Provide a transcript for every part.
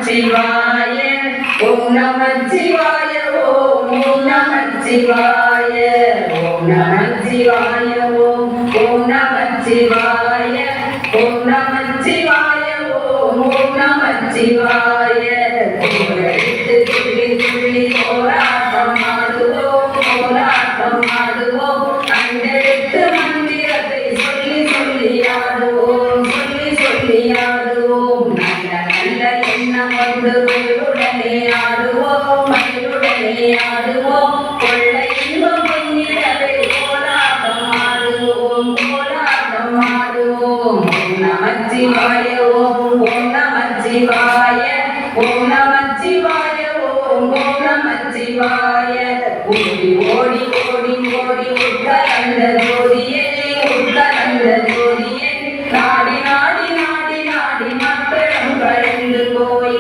நமச்சிவாய ஓம் நமச்சிவாய ஓம் நமச்சிவாய ஓம் நமச்சிவாய ஓம் நமச்சிவாய ஓம் நமச்சிவாய ஓம் நமச்சிவாய எடுத்து துள்ளி துள்ளி போராட்டம் ஆடுவோம் அண்டெடுத்து மந்திரத்தை சொல்லி சொல்லி ஆடுவோம் நல்ல நல்ல எண்ணம் வந்து மயிலுடனே ஆடுவோம் கொள்ளை இன்பம் பொங்கிடவே போராட்டம் ஆடுவோம் ஓம் நமச்சிவாய ஓம் நமச்சிவாய ஓம் நமச்சிவாய ஓம் நமச்சிவாய ஓடி ஓடி ஓடி ஓடி உட்கலந்த ஜோதியே நாடி நாடி நாடி நாடி நாட்டம் கழிந்து போய்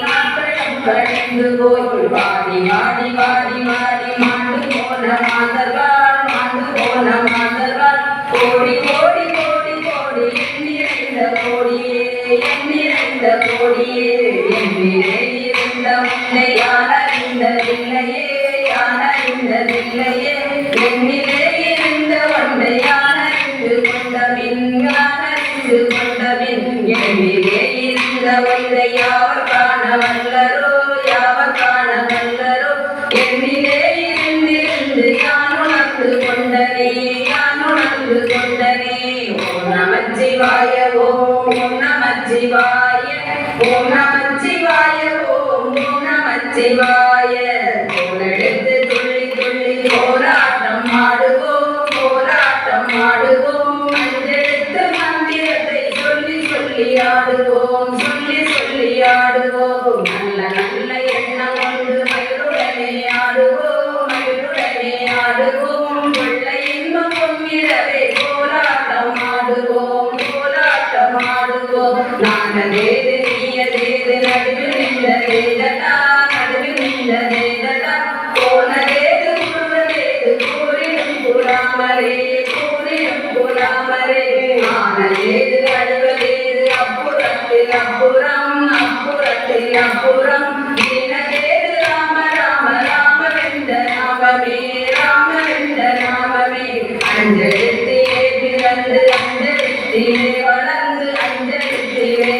வாடி வாடி வாடி வாடி மாண்டு போன மாந்தர்கள் கோடி கோடி கோடி கோடி எண்ணிறைந்த கோடியே எண்ணிலே இருந்த உன்னை யானறிந்ததில்லையே எண்ணிலே இருந்த ஒன்றை யானறிந்து கொண்டபின் எண்ணிலே இருந்த ஒன்றை யாவர் காண வல்லரோ எண்ணிலே இருந்திருந்து யான் உணர்ந்து கொண்டனே ஓம் நமச்சிவாய ஓம் நமச்சிவாய ஓம் நமச்சிவாய ஓம் நமச்சிவாய எடுத்து துள்ளி துள்ளி போராட்டம் ஆடுவோம் அஞ்செடுத்து மந்திரத்தை சொல்லி சொல்லி ஆடுவோம் நல்ல நல்ல எண்ணம் கொண்டு மயிலுடனே ஆடுவோம் கொள்ளை இன்பம் பொங்கிடவே போராட்டம் ஆடுவோம் நானதேது நீயதேது நடுவில் நின்றதேதடா போனதேது முழுவதேது கூறிடும் புறாமரே ஆனதேது அழுவதேது அப்புறம் தீனதேது ராம வென்ற நாமமே அஞ்செழுத்திலே பிறந்து அஞ்செழுத்திலே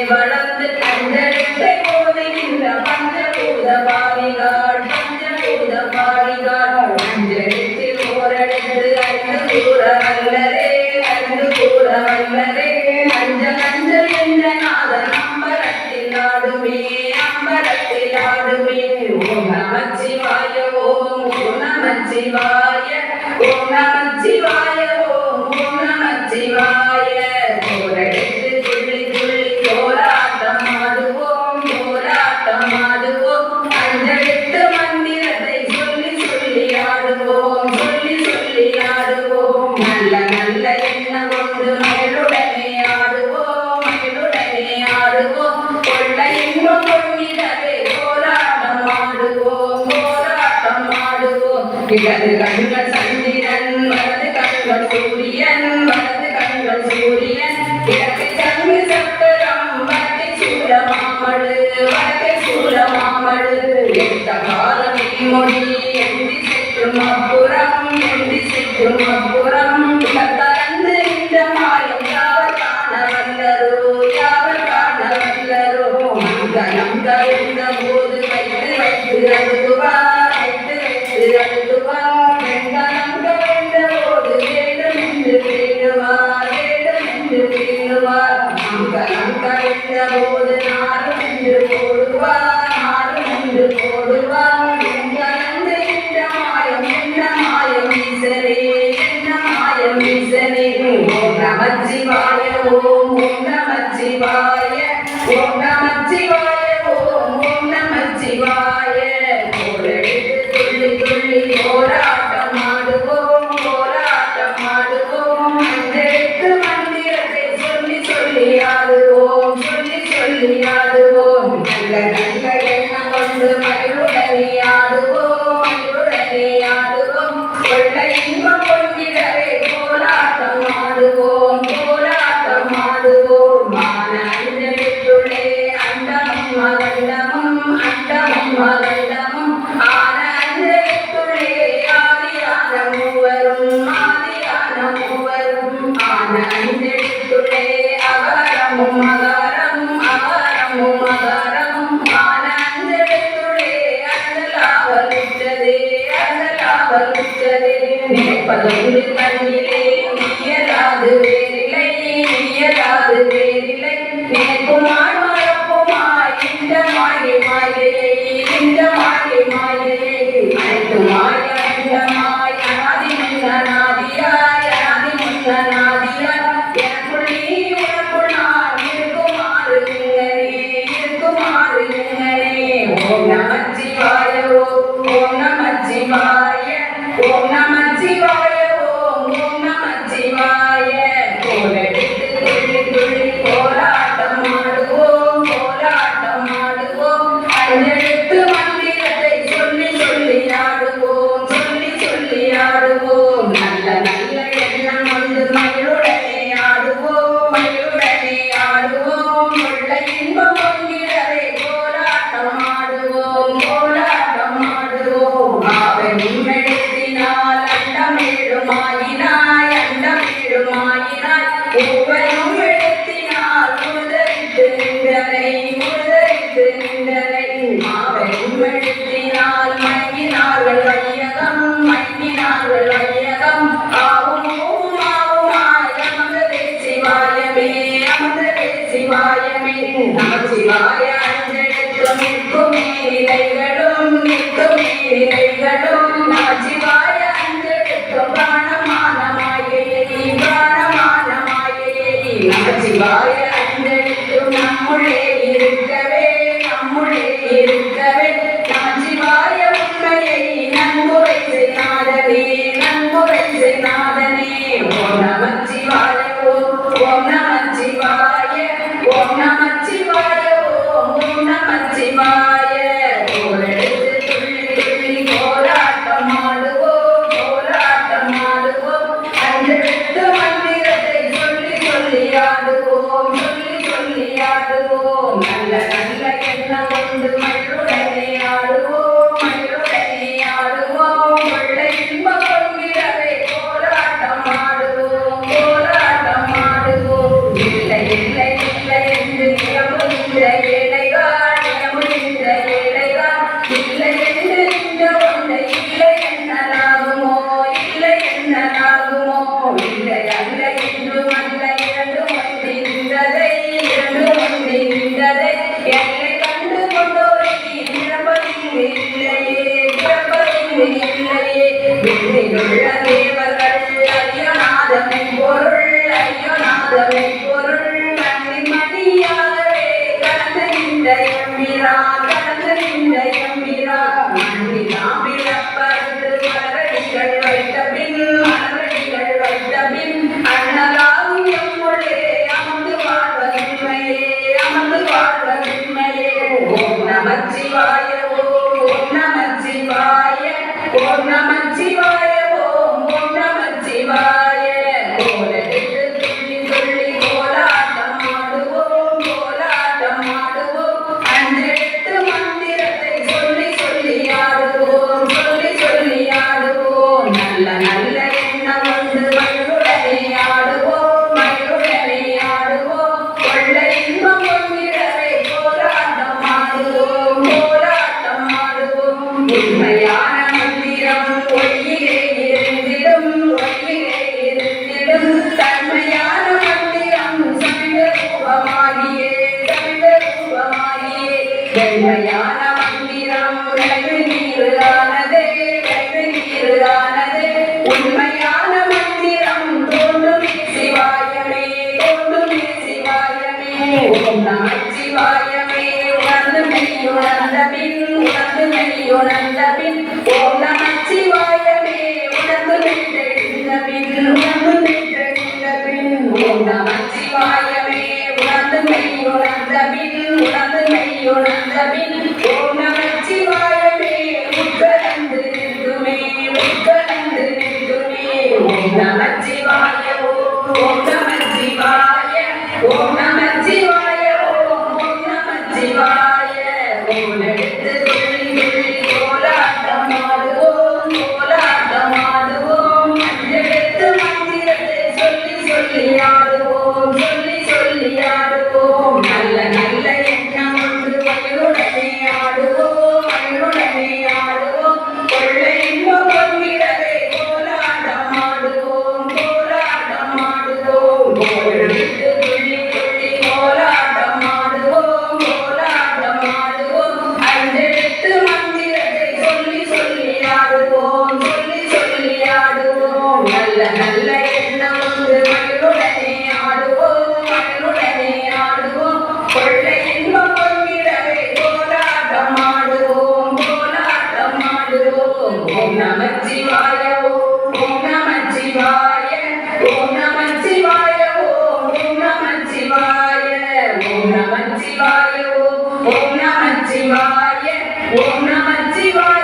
வளர்ந்து அஞ்செழுத்தை போதுகின்ற பஞ்சபூத பாவிகாள் அஞ்செழுத்தில் ஓரெழுத்து அறிந்து கூற வல்லரே அஞ்சல் என்ற நாதன் அம்பலத்தில் ஆடுமே ஓம் நமச்சிவாய ஓம் நமச்சிவாய ஓம் நமச்சிவாய ஓம் நமச்சிவாய ஓரெடுத்து துள்ளி துள்ளி போராட்டம் ஆடுவோம் அஞ்செடுத்து மந்திரத்தை சொல்லி சொல்லி ஆடுவோம் நல்ல நல்ல எண்ணம் கொண்டு மயிலுடனே ஆடுவோம் கொள்ளை இன்பம் பொங்கிடவே போராட்டம் ஆடுவோம் இடது கண்கள் சந்திரன் வலது கண்கள் சூரியன் இடது சங்கு சக்கரம் வடக்கை சூலமாமடு எந்த காலம் மொழி எந்தி செற்றும் அப்புறம் கலந்து இந்த மாயம் யாவர் காண வல்லரோ மங்களம் கருந்த போது வைத்து அழுதுவார் வெண்கலம் கருந்த போது வேண்டும் என்று பேணுவார் மங்களம் கருந்த போது நாடும் என்று போடுவார் வெண்கலந்து இந்த மாயம் என்ன மாயம் ஈசனே ஓம் நமச்சிவாய ஓம் நமச்சிவாய ஓம் நமச்சிவாய ஓம் நமச்சிவாய எடுத்து துள்ளி துள்ளி போராட்டம் ஆடுவோம் அஞ்செடுத்து மந்திரத்தை சொல்லி சொல்லி ஆடுவோம் நல்ல நல்ல எண்ணம் கொண்டு மயிலுடனே ஆடுவோம் கொள்ளை இன்பம் பொங்கிடவே போராட்டம் ஆடுவோம் மான அஞ்சலிட்டுள்ளே அண்டமும் மகண்டமும் அண்டமும் அகண்டமும் ஆன அஞ்செழுத்துள்ளே ஆதியான மூவரும் ஆன அஞ்செழுத்துள்ளே அகாரமும் அகாரமும் ஆன அஞ்செழுத்துள்ளே அந்தலாவலுற்றதே நினைப்பதொன்று கண்ணிலே நீயலாது வேறில்லை நினைப்புமாய் மறப்புமாய் இந்த மாயையை அனைத்துமாய் அண்டமாய் அனாதி முன்னநாதியாய் எனக்குள் நீ உனக்குள் நான் இருக்குமாறு எங்கனே ஓம் நமச்சிவாய ஓம் நமச்சிவாய ஓம் நமச்சிவாய ஓம் நமச்சிவாய கோலெடுத்து துள்ளி கோலாட்டம் ஆடுவோம் அஞ்செழுத்து மந்திரத்தை சொல்லி ஆடுவோம் நல்ல எண்ணம் கொண்டு மயிலுடனே ஆடுவோம் உள்ள இன்பம் பொங்கிடவே கோலாட்டம் ஆடுவோம் ஆவெனும் எழுத்தினால் அண்டமேழுமாயினாய் ஒவ்வொரும் எழுத்தினால் உதறித்து நின்றனை ஆவெனும் எழுத்தினால் மயங்கினார்கள் வையகம் ஆவும் ஆவுமாய் அமர்ந்ததே சிவாயமே நமச்சிவாய அஞ்செழுத்தும் நிற்குமே நிலைகளும் நமச்சிவாய அஞ்செழுத்தும் பிராணமான மாயையை நமச்சிவாய அஞ்செழுத்தும் நம்முள்ளே இருக்கவே நமச்சிவாய உண்மையை நன்முறை செய்நாதனே ஓம் நமச்சிவாய ஓம் நமச்சிவாய ஓம் நமச்சிவாய கோலெடுத்து துள்ளி கோலாட்டம் ஆடுவோம் அஞ்செழுத்து மந்திரத்தை சொல்லி ஆடுவோம் நல்ல எண்ணம் கொண்டு மயிலுடனே ஆடுவோம் உள்ள இன்பம் பொங்கிடவே கோலாட்டம் ஆடுவோம் இல்லை என்று நியமுகின்ற ஏழைகள் இல்லை என்று நின்ற ஒன்றை இல்லை என்னலாகுமோ இல்லை அல்ல என்றும் அல்ல இரண்டும் ஒன்றிருந்ததை என்னை கண்டு கொண்டோரை நிரம்பவில்லையே விண்ணிலுள்ள தேவர்கள் ஐயோநாதமை பொருள் மணியாகவே கலந்து நின்ற எம்பிரா மண்ணிலாம் பிறப்பது மலரடிகள் வைத்த பின் அண்ணலாகும் எம்முள்ளே அமர்ந்து வாழ்வதுண்மையே ஓம் நமச்சிவாய ஓம் நமச்சிவாய கோலெடுத்து துள்ளி கோலாட்டம் ஆடுவோம் அஞ்செழுத்து மந்திரத்தை சொல்லி ஆடுவோம் நல்ல எண்ணம் கொண்டு மயிலுடனே ஆடுவோம் கொள்ள இன்பம் பொங்கிடவே கோலாட்டம் ஆடுவோம் உண்மையான மந்திரம் ஒளியிலே இருந்திடும் தன்மையான மந்திரம் சமிழ ரூபமாகியே வெண்மையான மந்திரம் விளைவு நீரானதே உண்மையான மந்திரம் தோன்றும் சிவாயமே ஓம் நமச்சிவாயமே உணர்ந்து மெய்யுணர்ந்த பின் ஓம் நமச்சிவாயமே உணர்ந்து மெய்தெழுந்த பின் ஓம் நமச்சிவாயமே உணர்ந்து மெய்யுணர்ந்த பின் ஓம் நமச்சிவாயமே உட்கலந்து நிற்குமே ஓம் நமச்சிவாய ஓம் நமச்சிவாய ஓம் நமச்சிவாய கோலெடுத்து துள்ளி துள்ளி கோலாட்டம் ஆடுவோம் கோலாட்டம் ஆடுவோம் மஞ்செடுத்து மந்திரத்தை சொல்லி சொல்லி ஆடுவோம் சொல்லி சொல்லி ஆடுவோம் நல்ல நல்ல எண்ணம் கொண்டு வயலுடனே ஆடுவோம் வயலுடனே ஆடுவோம் கொள்ளை இன்பம் பொங்கிடவே கோலாட்டம் ஆடுவோம் கோலாட்டம் ஆடுவோம் கோலெடுத்து துள்ளி துள்ளி கோலாட்டம் ஆடுவோம் கோலாட்டம் ஆடுவோம் அஞ்செடுத்து மந்திரத்தை சொல்லி சொல்லி ஆடுவோம் சொல்லி சொல்லி ஆடுவோம் நல்ல நல்ல எண்ணம் கொண்டு வயலுடனே ஆடுவோம் வயலுடனே ஆடுவோம் கொள்ளை இன்பம் பொங்கிடவே கோலாட்டம் ஆடுவோம் கோலாட்டம் ஆடுவோம் ஓம் நமச்சிவாய ஓம் நமச்சிவாய ஓம் நமச்சிவாய ஓம் நமச்சிவாய ஓம் நமச்சிவாய ஓம் நமச்சிவாய ஓம் நமச்சிவாய